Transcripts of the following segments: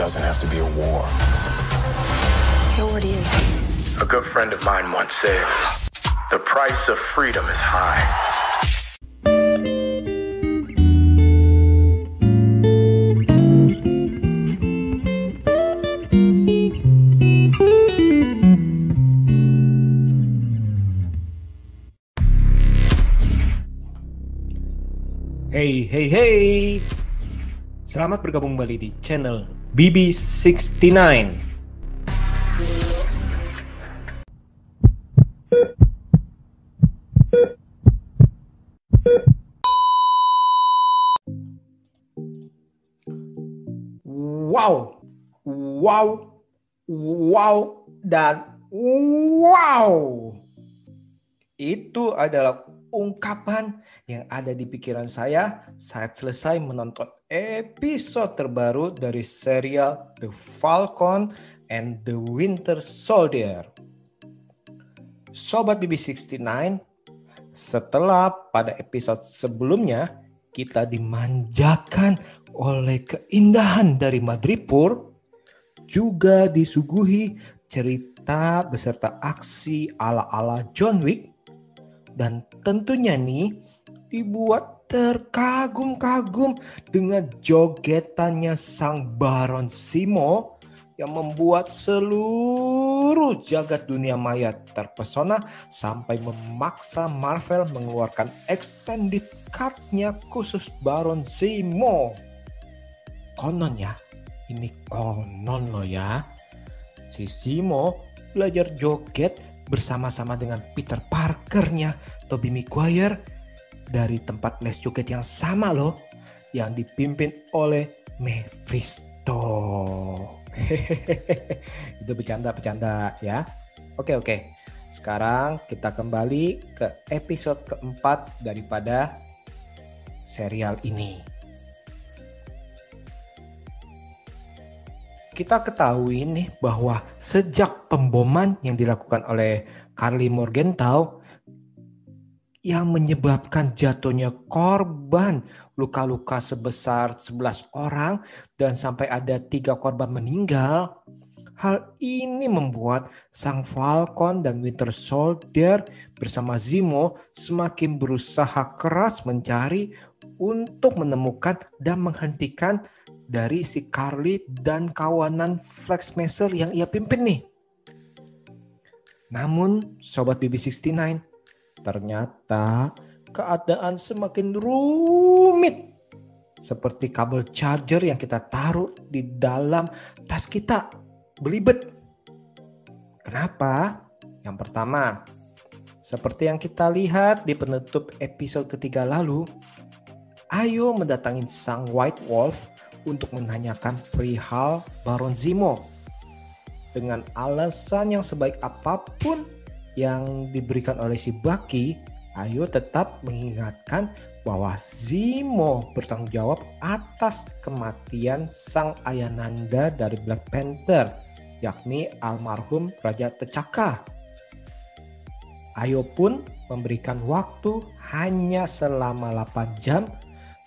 doesn't have to be a war. Hey, what are you? A good friend of mine once said, the price of freedom is high. Hey. Selamat bergabung kembali di channel BB69. Wow, dan wow. Itu adalah ungkapan yang ada di pikiran saya saat selesai menonton episode terbaru dari serial The Falcon and the Winter Soldier. Sobat BB69, setelah pada episode sebelumnya kita dimanjakan oleh keindahan dari Madripoor, juga disuguhi cerita beserta aksi ala-ala John Wick, dan tentunya nih dibuat terkagum-kagum dengan jogetannya sang Baron Zemo yang membuat seluruh jagat dunia maya terpesona sampai memaksa Marvel mengeluarkan extended cut-nya khusus Baron Zemo. Konon ya, ini konon loh ya, si Zemo belajar joget bersama-sama dengan Peter Parker-nya Tobey Maguire dari tempat les joget yang sama loh, yang dipimpin oleh Mephisto. Itu bercanda ya. Oke. Sekarang kita kembali ke episode keempat daripada serial ini. Kita ketahui nih bahwa sejak pemboman yang dilakukan oleh Karli Morgenthau yang menyebabkan jatuhnya korban luka-luka sebesar 11 orang dan sampai ada 3 korban meninggal, hal ini membuat sang Falcon dan Winter Soldier bersama Zemo semakin berusaha keras mencari untuk menemukan dan menghentikan dari si Karli dan kawanan Flag Smasher yang ia pimpin nih. Namun Sobat BB69, ternyata keadaan semakin rumit. Seperti kabel charger yang kita taruh di dalam tas kita, belibet. Kenapa? Yang pertama, seperti yang kita lihat di penutup episode ketiga lalu, Ayo mendatangi sang White Wolf untuk menanyakan perihal Baron Zemo. Dengan alasan yang sebaik apapun yang diberikan oleh si Bucky, Ayo tetap mengingatkan bahwa Zemo bertanggung jawab atas kematian sang Ayananda dari Black Panther, yakni almarhum Raja T'Chaka. Ayo pun memberikan waktu hanya selama 8 jam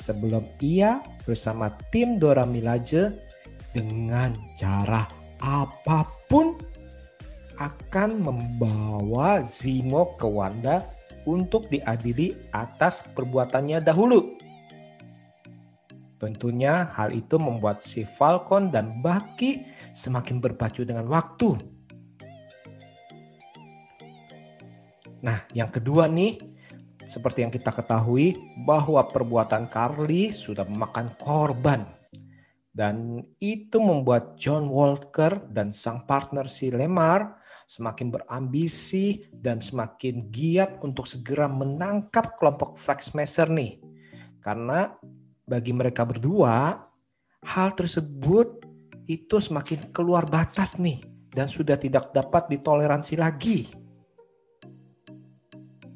sebelum ia bersama tim Dora Milaje dengan cara apapun akan membawa Zemo ke Wanda untuk diadili atas perbuatannya dahulu. Tentunya hal itu membuat si Falcon dan Bucky semakin berpacu dengan waktu. Nah, yang kedua nih, seperti yang kita ketahui bahwa perbuatan Karli sudah memakan korban. Dan itu membuat John Walker dan sang partner si Lemar semakin berambisi dan semakin giat untuk segera menangkap kelompok Flag Smasher nih. Karena bagi mereka berdua, hal tersebut itu semakin keluar batas nih dan sudah tidak dapat ditoleransi lagi.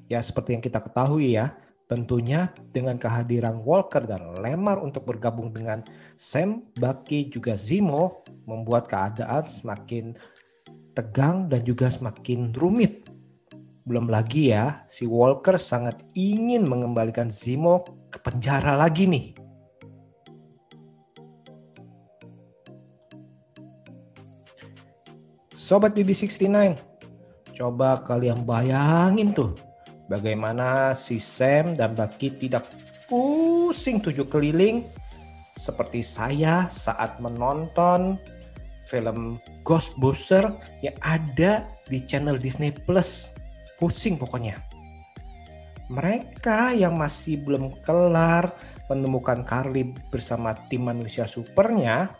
Ya, seperti yang kita ketahui ya, tentunya dengan kehadiran Walker dan Lemar untuk bergabung dengan Sam, Bucky juga Zemo membuat keadaan semakin tegang dan juga semakin rumit. Belum lagi ya, si Walker sangat ingin mengembalikan Zemo ke penjara lagi nih. Sobat BB69, coba kalian bayangin tuh bagaimana si Sam dan Bucky tidak pusing 7 keliling seperti saya saat menonton film Ghostbusters yang ada di channel Disney Plus. Pusing pokoknya. Mereka yang masih belum kelar menemukan Carly bersama tim manusia supernya,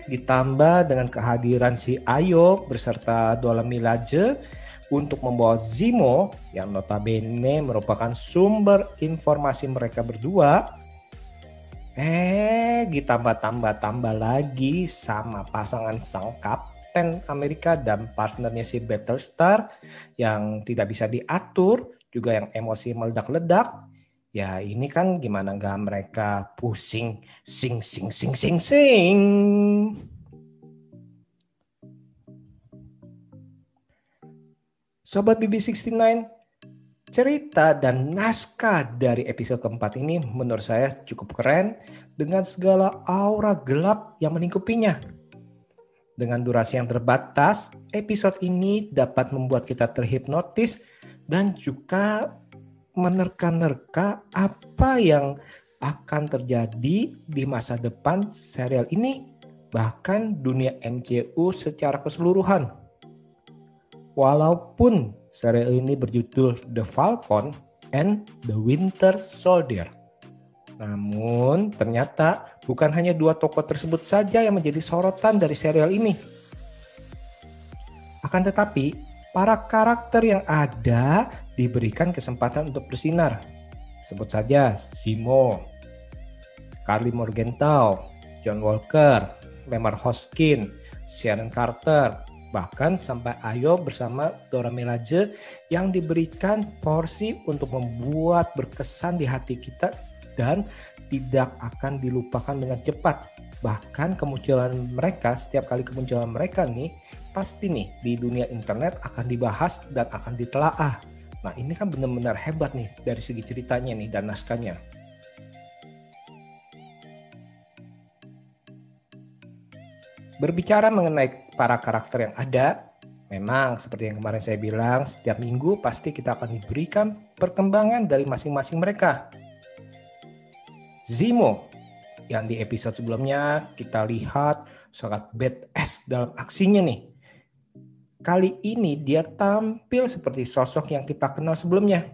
ditambah dengan kehadiran si Ayo beserta Dora Milaje untuk membawa Zemo yang notabene merupakan sumber informasi mereka berdua, ditambah lagi sama pasangan sang Kapten Amerika dan partnernya si Battlestar yang tidak bisa diatur, juga yang emosi meledak-ledak. Ya ini kan gimana gak mereka pusing sing. Sobat BB69, cerita dan naskah dari episode keempat ini menurut saya cukup keren dengan segala aura gelap yang melingkupinya. Dengan durasi yang terbatas, episode ini dapat membuat kita terhipnotis dan juga menerka-nerka apa yang akan terjadi di masa depan serial ini, bahkan dunia MCU secara keseluruhan. Walaupun serial ini berjudul The Falcon and the Winter Soldier, namun ternyata bukan hanya dua tokoh tersebut saja yang menjadi sorotan dari serial ini. Akan tetapi, para karakter yang ada diberikan kesempatan untuk bersinar. Sebut saja Zemo, Karli Morgenthau, John Walker, Lemar Hoskin, Sharon Carter, bahkan sampai Ayo bersama Dora Milaje yang diberikan porsi untuk membuat berkesan di hati kita dan tidak akan dilupakan dengan cepat. Bahkan kemunculan mereka, setiap kali kemunculan mereka nih, pasti nih di dunia internet akan dibahas dan akan ditelaah. Nah ini kan benar-benar hebat nih dari segi ceritanya nih dan naskahnya. Berbicara mengenai para karakter yang ada, memang seperti yang kemarin saya bilang, setiap minggu pasti kita akan diberikan perkembangan dari masing-masing mereka. Zemo, yang di episode sebelumnya kita lihat sangat badass dalam aksinya nih. Kali ini dia tampil seperti sosok yang kita kenal sebelumnya,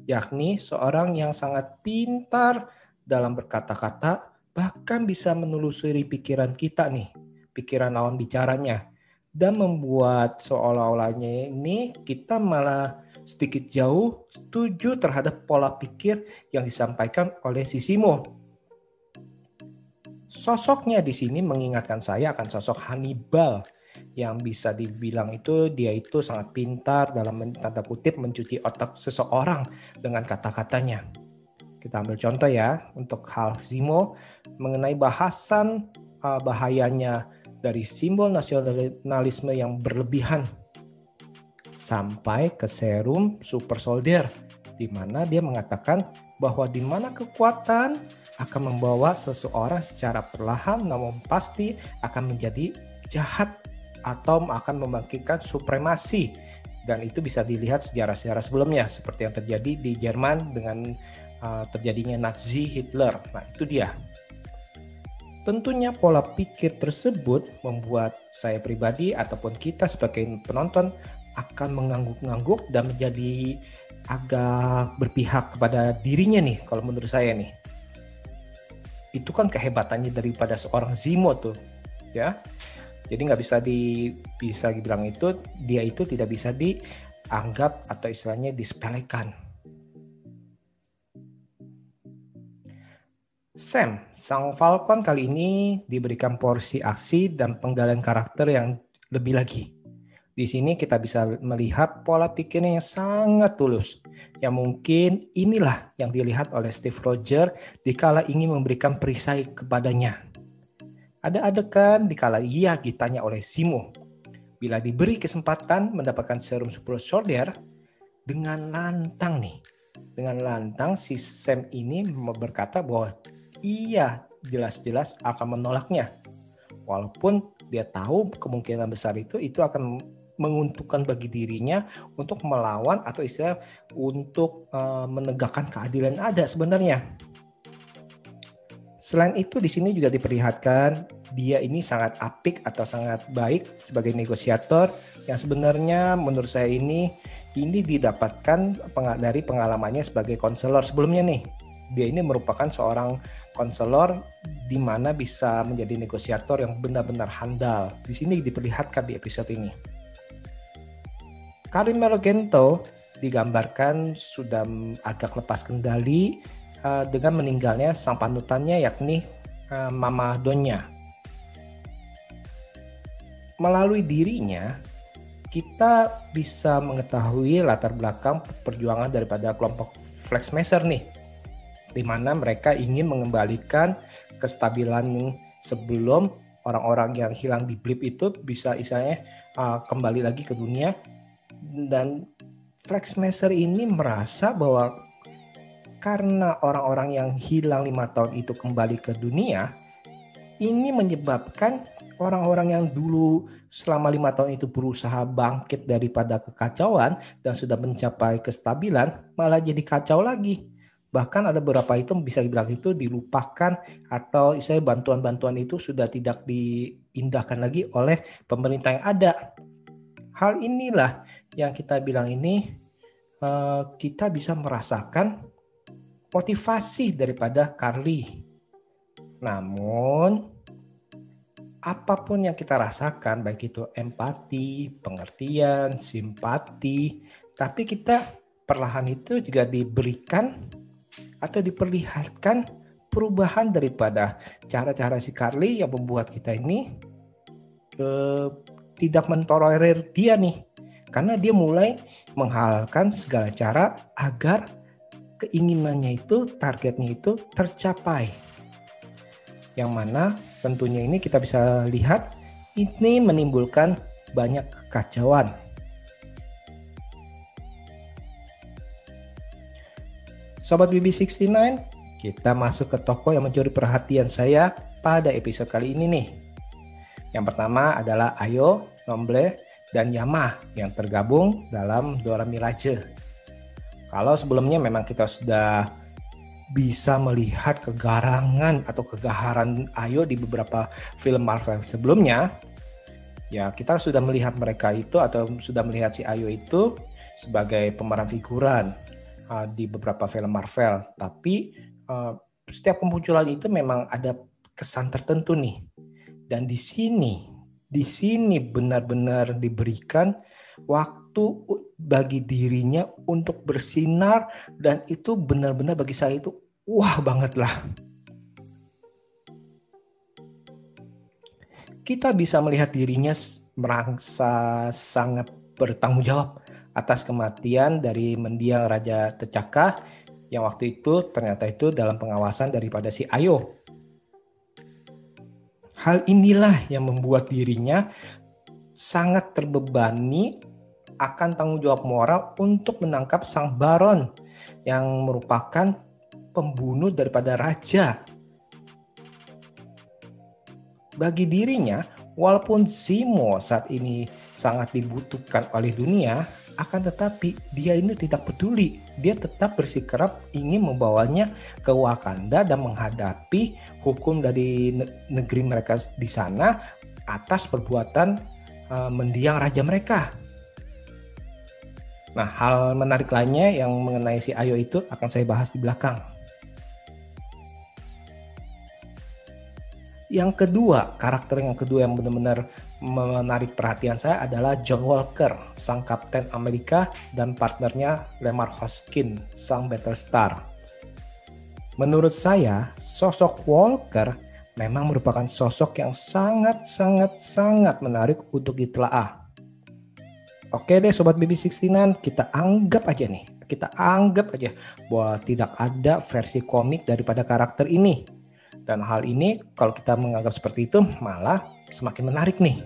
yakni seorang yang sangat pintar dalam berkata-kata, bahkan bisa menelusuri pikiran kita nih, pikiran lawan bicaranya, dan membuat seolah-olahnya ini kita malah sedikit jauh setuju terhadap pola pikir yang disampaikan oleh si Zemo. Sosoknya di sini mengingatkan saya akan sosok Hannibal, yang bisa dibilang itu dia itu sangat pintar dalam tanda kutip mencuci otak seseorang dengan kata-katanya. Kita ambil contoh ya untuk hal Zemo mengenai bahasan bahayanya dari simbol nasionalisme yang berlebihan sampai ke serum Super Soldier, di mana dia mengatakan bahwa di mana kekuatan akan membawa seseorang secara perlahan namun pasti akan menjadi jahat atau akan membangkitkan supremasi, dan itu bisa dilihat sejarah-sejarah sebelumnya seperti yang terjadi di Jerman dengan terjadinya Nazi Hitler. Nah itu dia. Tentunya pola pikir tersebut membuat saya pribadi ataupun kita sebagai penonton akan mengangguk-angguk dan menjadi agak berpihak kepada dirinya nih kalau menurut saya nih. Itu kan kehebatannya daripada seorang Zemo tuh ya. Jadi nggak bisa dibilang itu dia itu tidak bisa dianggap atau istilahnya disepelekan. Sam, sang Falcon kali ini diberikan porsi aksi dan penggalian karakter yang lebih lagi. Di sini kita bisa melihat pola pikirnya yang sangat tulus. Yang mungkin inilah yang dilihat oleh Steve Rogers dikala ingin memberikan perisai kepadanya. Ada adegan dikala ia ditanya oleh Zemo, bila diberi kesempatan mendapatkan serum Super Soldier, dengan lantang si Sam ini berkata bahwa ia jelas-jelas akan menolaknya. Walaupun dia tahu kemungkinan besar itu akan menguntungkan bagi dirinya untuk melawan atau istilah untuk menegakkan keadilan yang ada sebenarnya. Selain itu di sini juga diperlihatkan dia ini sangat apik atau sangat baik sebagai negosiator yang sebenarnya menurut saya ini didapatkan dari pengalamannya sebagai konselor sebelumnya nih. Dia ini merupakan seorang konselor di mana bisa menjadi negosiator yang benar-benar handal. Di sini diperlihatkan di episode ini. Karim Melogento digambarkan sudah agak lepas kendali dengan meninggalnya sang panutannya yakni Mama Donya. Melalui dirinya kita bisa mengetahui latar belakang perjuangan daripada kelompok Flexmaster nih, di mana mereka ingin mengembalikan kestabilan sebelum orang-orang yang hilang di blip itu bisa istilahnya kembali lagi ke dunia. Dan Flexmaster ini merasa bahwa karena orang-orang yang hilang 5 tahun itu kembali ke dunia, ini menyebabkan orang-orang yang dulu selama 5 tahun itu berusaha bangkit daripada kekacauan dan sudah mencapai kestabilan, malah jadi kacau lagi. Bahkan ada beberapa itu bisa dibilang itu dilupakan atau istilahnya bantuan-bantuan itu sudah tidak diindahkan lagi oleh pemerintah yang ada. Hal inilah yang kita bilang ini kita bisa merasakan motivasi daripada Carly. Namun apapun yang kita rasakan, baik itu empati, pengertian, simpati, tapi kita perlahan itu juga diberikan atau diperlihatkan perubahan daripada cara-cara si Carly yang membuat kita ini tidak mentolerir dia nih. Karena dia mulai menghalalkan segala cara agar keinginannya itu, targetnya itu tercapai. Yang mana tentunya ini kita bisa lihat ini menimbulkan banyak kekacauan. Sobat BB69, kita masuk ke tokoh yang mencuri perhatian saya pada episode kali ini nih. Yang pertama adalah Ayo, Nomble, dan Yama yang tergabung dalam Dora Milaje. Kalau sebelumnya memang kita sudah bisa melihat kegarangan atau kegaharan Ayo di beberapa film Marvel sebelumnya, ya kita sudah melihat mereka itu atau sudah melihat si Ayo itu sebagai pemeran figuran di beberapa film Marvel. Tapi setiap kemunculan itu memang ada kesan tertentu nih. Dan di sini benar-benar diberikan waktu bagi dirinya untuk bersinar, dan itu benar-benar bagi saya itu wah banget lah. Kita bisa melihat dirinya merasa sangat bertanggung jawab atas kematian dari mendiang Raja T'Chaka yang waktu itu ternyata itu dalam pengawasan daripada si Ayo. Hal inilah yang membuat dirinya sangat terbebani akan tanggung jawab moral untuk menangkap sang Baron yang merupakan pembunuh daripada raja. Bagi dirinya, walaupun Zemo saat ini sangat dibutuhkan oleh dunia, akan tetapi dia ini tidak peduli. Dia tetap bersikeras ingin membawanya ke Wakanda dan menghadapi hukum dari negeri mereka di sana atas perbuatan mendiang raja mereka. Nah, hal menarik lainnya yang mengenai si Ayo itu akan saya bahas di belakang. Yang kedua, karakter yang kedua yang benar-benar menarik perhatian saya adalah John Walker, sang Kapten Amerika, dan partnernya Lemar Hoskins, sang Battlestar. Menurut saya, sosok Walker memang merupakan sosok yang sangat menarik untuk ditelaah. Oke deh Sobat BB69, kita anggap aja bahwa tidak ada versi komik daripada karakter ini. Dan hal ini kalau kita menganggap seperti itu malah semakin menarik nih.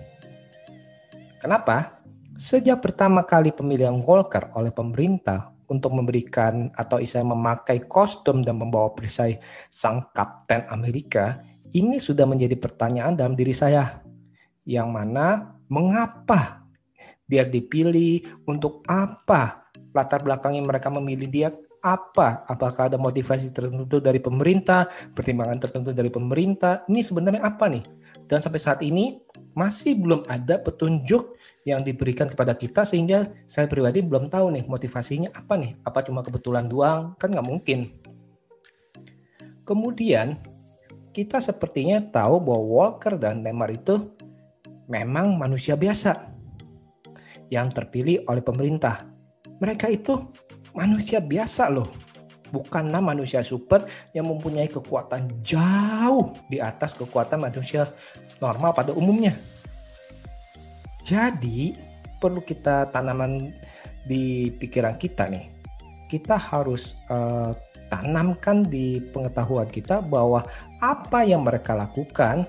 Kenapa? Sejak pertama kali pemilihan Walker oleh pemerintah untuk memberikan atau istilahnya memakai kostum dan membawa perisai sang Kapten Amerika, ini sudah menjadi pertanyaan dalam diri saya. yang mana mengapa dia dipilih, untuk apa, latar belakangnya mereka memilih dia apa, apakah ada motivasi tertentu dari pemerintah, pertimbangan tertentu dari pemerintah, ini sebenarnya apa nih? Dan sampai saat ini masih belum ada petunjuk yang diberikan kepada kita, sehingga saya pribadi belum tahu nih motivasinya apa nih, apa cuma kebetulan doang, kan nggak mungkin. Kemudian kita sepertinya tahu bahwa Walker dan Lemar itu memang manusia biasa yang terpilih oleh pemerintah. Mereka itu manusia biasa loh, bukanlah manusia super yang mempunyai kekuatan jauh di atas kekuatan manusia normal pada umumnya. Jadi perlu kita tanaman di pikiran kita nih. Kita harus tanamkan di pengetahuan kita bahwa apa yang mereka lakukan,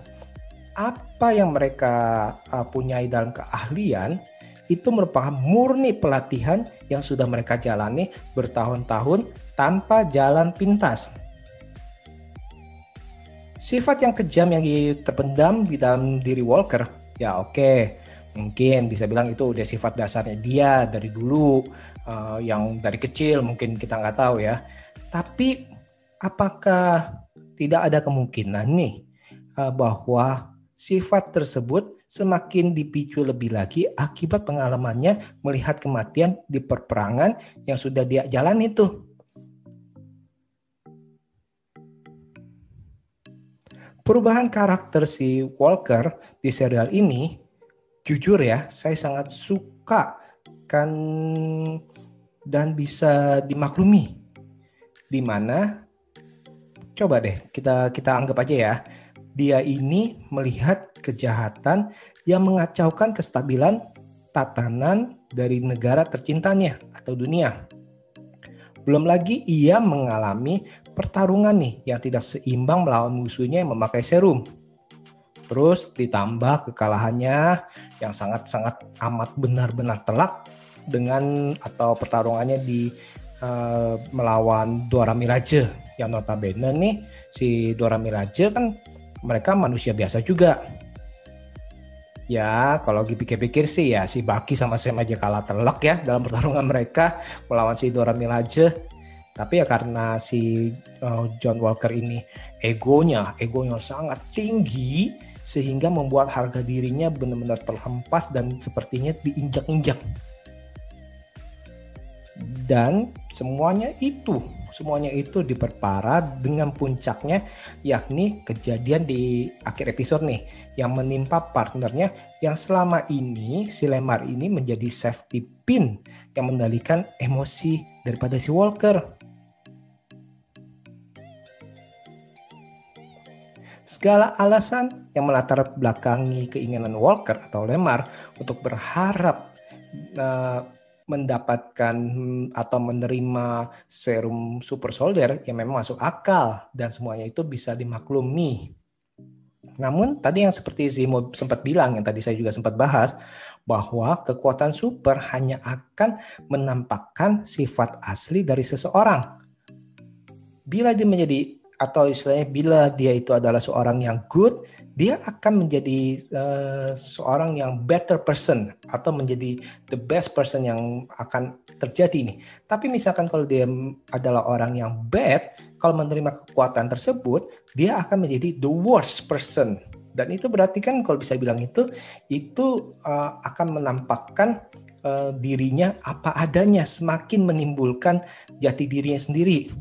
apa yang mereka punyai dalam keahlian, itu merupakan murni pelatihan yang sudah mereka jalani bertahun-tahun tanpa jalan pintas. Sifat yang kejam yang terpendam di dalam diri Walker, ya oke, mungkin bisa bilang itu udah sifat dasarnya dia dari dulu, yang dari kecil mungkin kita nggak tahu ya. Tapi apakah tidak ada kemungkinan nih bahwa sifat tersebut semakin dipicu lebih lagi akibat pengalamannya melihat kematian di perperangan yang sudah dia jalani itu. Perubahan karakter si Walker di serial ini, jujur ya, saya sangat suka kan dan bisa dimaklumi. Di mana, coba deh kita anggap aja ya, dia ini melihat kejahatan yang mengacaukan kestabilan tatanan dari negara tercintanya atau dunia. Belum lagi ia mengalami pertarungan nih yang tidak seimbang melawan musuhnya yang memakai serum. Terus ditambah kekalahannya yang sangat-sangat amat benar-benar telak dengan atau pertarungannya di melawan Dora Milaje yang notabene nih si Dora Milaje kan mereka manusia biasa juga. Ya kalau dipikir-pikir sih ya si Bucky sama Sam aja kalah telak ya dalam pertarungan mereka melawan si Dora Milaje. Tapi ya karena si John Walker ini egonya sangat tinggi sehingga membuat harga dirinya benar-benar terhempas dan sepertinya diinjak-injak. Dan semuanya itu diperparah dengan puncaknya, yakni kejadian di akhir episode nih yang menimpa partnernya yang selama ini si Lemar ini menjadi safety pin yang mengendalikan emosi daripada si Walker. Segala alasan yang melatar belakangi keinginan Walker atau Lemar untuk berharap mendapatkan atau menerima serum super soldier yang memang masuk akal dan semuanya itu bisa dimaklumi. Namun tadi yang seperti Zimo sempat bilang, yang tadi saya juga sempat bahas, bahwa kekuatan super hanya akan menampakkan sifat asli dari seseorang. Bila dia menjadi, atau istilahnya bila dia itu adalah seorang yang good, dia akan menjadi seorang yang better person atau menjadi the best person yang akan terjadi nih. Tapi misalkan kalau dia adalah orang yang bad, kalau menerima kekuatan tersebut, dia akan menjadi the worst person. Dan itu berarti kan kalau bisa bilang itu akan menampakkan dirinya apa adanya, semakin menimbulkan jati dirinya sendiri.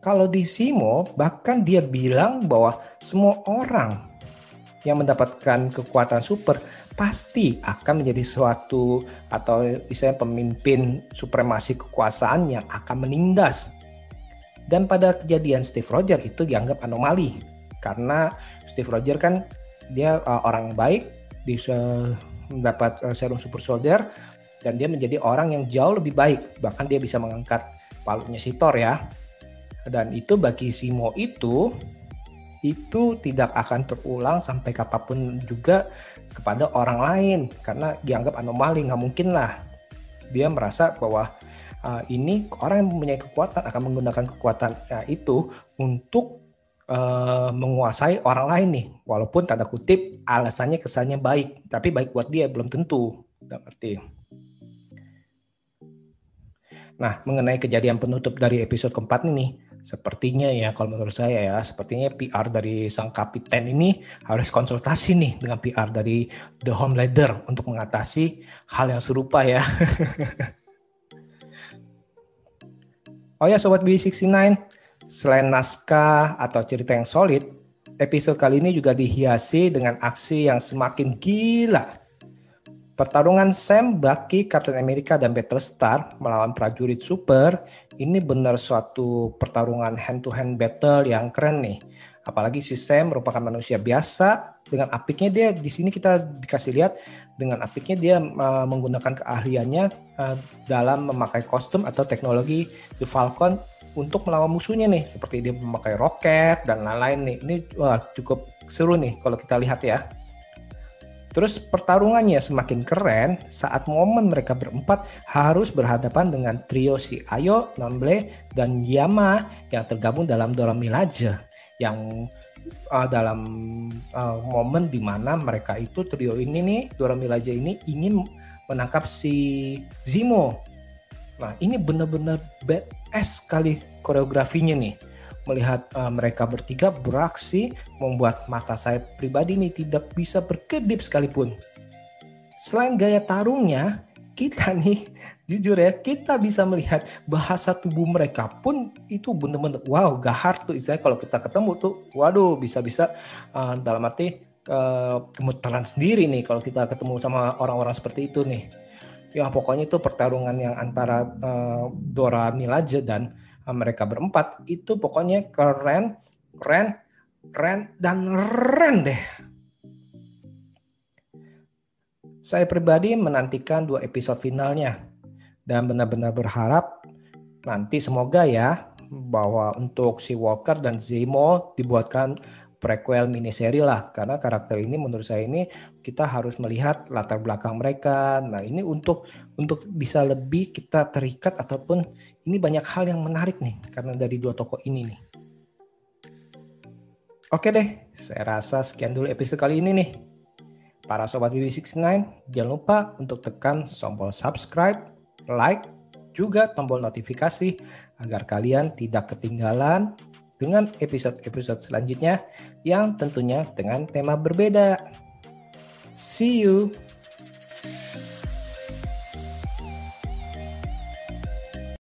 Kalau di Zimo, bahkan dia bilang bahwa semua orang yang mendapatkan kekuatan super pasti akan menjadi suatu atau misalnya pemimpin supremasi kekuasaan yang akan menindas. Dan pada kejadian Steve Rogers itu dianggap anomali karena Steve Rogers kan dia orang yang baik, bisa mendapat serum super soldier dan dia menjadi orang yang jauh lebih baik, bahkan dia bisa mengangkat palunya si Thor ya. Dan itu bagi Zimo itu tidak akan terulang sampai kapanpun juga kepada orang lain karena dianggap anomali, nggak mungkin lah. Dia merasa bahwa ini orang yang mempunyai kekuatan akan menggunakan kekuatan itu untuk menguasai orang lain nih, walaupun tanda kutip alasannya kesannya baik, tapi baik buat dia belum tentu. Berarti. Nah, mengenai kejadian penutup dari episode keempat ini, sepertinya ya kalau menurut saya ya, sepertinya PR dari sang kapiten ini harus konsultasi nih dengan PR dari The Homelander untuk mengatasi hal yang serupa ya. Oh ya Sobat B69, selain naskah atau cerita yang solid, episode kali ini juga dihiasi dengan aksi yang semakin gila. Pertarungan Sam, Bucky, Captain America, dan Battlestar melawan prajurit super, ini benar suatu pertarungan hand-to-hand battle yang keren nih. Apalagi si Sam merupakan manusia biasa, dengan apiknya dia di sini kita dikasih lihat dengan apiknya dia menggunakan keahliannya dalam memakai kostum atau teknologi The Falcon untuk melawan musuhnya nih, seperti dia memakai roket dan lain-lain nih. Ini cukup seru nih kalau kita lihat ya. Terus pertarungannya semakin keren saat momen mereka berempat harus berhadapan dengan trio si Ayo, Nonble, dan Yama yang tergabung dalam Dora Milaje, yang dalam momen dimana mereka itu trio ini nih, Dora Milaje ini ingin menangkap si Zemo. Nah ini benar-benar badass sekali koreografinya nih. Melihat mereka bertiga beraksi membuat mata saya pribadi nih tidak bisa berkedip sekalipun. Selain gaya tarungnya, kita nih jujur ya, kita bisa melihat bahasa tubuh mereka pun itu bener-bener wow, gahar tuh istilahnya kalau kita ketemu tuh, waduh bisa-bisa dalam arti gemeteran sendiri nih kalau kita ketemu sama orang-orang seperti itu nih. Ya pokoknya itu pertarungan yang antara Dora Milaje dan mereka berempat itu pokoknya keren deh. Saya pribadi menantikan 2 episode finalnya dan benar-benar berharap nanti semoga ya bahwa untuk si Walker dan Zemo dibuatkan prequel miniseri lah, karena karakter ini menurut saya ini kita harus melihat latar belakang mereka. Nah ini untuk bisa lebih kita terikat ataupun ini banyak hal yang menarik nih karena dari 2 tokoh ini nih. Oke deh, saya rasa sekian dulu episode kali ini nih. Para Sobat BB69 jangan lupa untuk tekan tombol subscribe, like, juga tombol notifikasi agar kalian tidak ketinggalan dengan episode-episode selanjutnya yang tentunya dengan tema berbeda. See you!